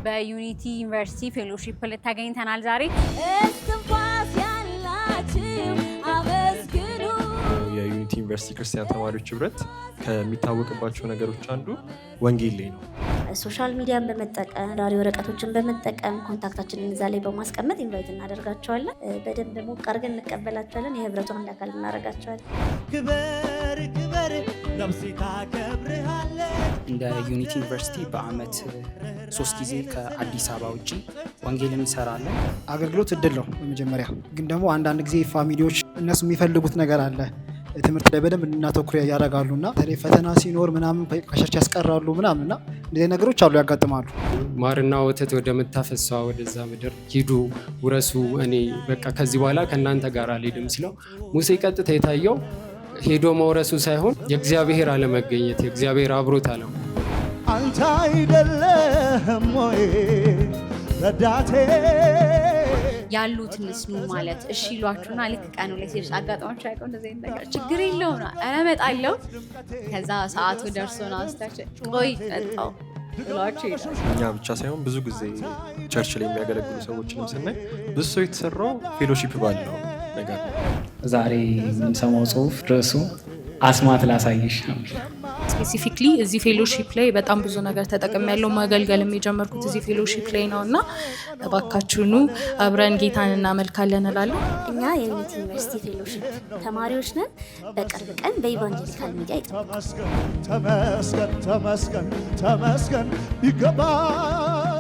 በዩኒቲ ዩኒቨርሲቲ ፌሎሺፕ ልታገኝተናል ዛሬ። የዩኒቲ ዩኒቨርሲቲ ክርስቲያን ተማሪዎች ህብረት ከሚታወቅባቸው ነገሮች አንዱ ወንጌል ላይ ነው። ሶሻል ሚዲያን በመጠቀም ዳሪ ወረቀቶችን በመጠቀም ኮንታክታችንን እዛ ላይ በማስቀመጥ ኢንቫይት እናደርጋቸዋለን። በደንብ ሞቅ አድርገን እንቀበላቸዋለን። የህብረቱ አንድ አካል እናደርጋቸዋለን። ክበር ክበር ነፍሴ ታከብርሃለች። እንደ ዩኒቲ ዩኒቨርሲቲ በአመት 3 ጊዜ ከአዲስ አበባ ውጪ ወንጌል እንሰራለን። አገልግሎት እድል ነው በመጀመሪያ ግን ደግሞ አንዳንድ ጊዜ ፋሚሊዎች እነሱ የሚፈልጉት ነገር አለ ትምህርት ላይ በደንብ እናተኩር ያደርጋሉና በተለይ ፈተና ሲኖር ምናምን ከቸርች ያስቀራሉ ምናምንና እንደዚህ ነገሮች አሉ ያጋጥማሉ። ማርና ወተት ወደ መታፈሷ ወደዛ ምድር ሂዱ ውረሱ፣ እኔ በቃ ከዚህ በኋላ ከእናንተ ጋር አልሄድም ሲለው ሙሴ ቀጥታ የታየው ሄዶ መውረሱ ሳይሆን የእግዚአብሔር አለመገኘት የእግዚአብሔር አብሮት አለው። አንተ አይደለህም ወይ ረዳቴ ያሉትን ስሙ ማለት እሺ ይሏችሁና ልክ ቀኑ ላይ ሲርስ አጋጣሚዎች አይቆም እንደዚህ ነገር ችግር የለውም ኧረ እመጣለሁ ከዛ ሰዓቱ ደርሶና አስታች ቆይ መጣው ብሏችሁ ይላል። እኛ ብቻ ሳይሆን ብዙ ጊዜ ቸርች ላይ የሚያገለግሉ ሰዎችንም ስናይ ብዙ ሰው የተሰራው ፌሎሺፕ ባለው ነገር ነው። ዛሬ የምንሰማው ጽሁፍ ርዕሱ አስማት ላሳይሽ ነው። ስፔሲፊክሊ እዚህ ፌሎሺፕ ላይ በጣም ብዙ ነገር ተጠቅም ያለው ማገልገል የጀመርኩት እዚህ ፌሎሺፕ ላይ ነውና እባካችሁኑ አብረን ጌታን እናመልካለን እላለሁ። እኛ የዩኒቲ ዩኒቨርሲቲ ፌሎሺፕ ተማሪዎች ነን። በቅርብ ቀን በኢቫንጀሊካል ሚዲያ ይጠብቁ። ተመስገን ተመስገን ተመስገን ይገባል።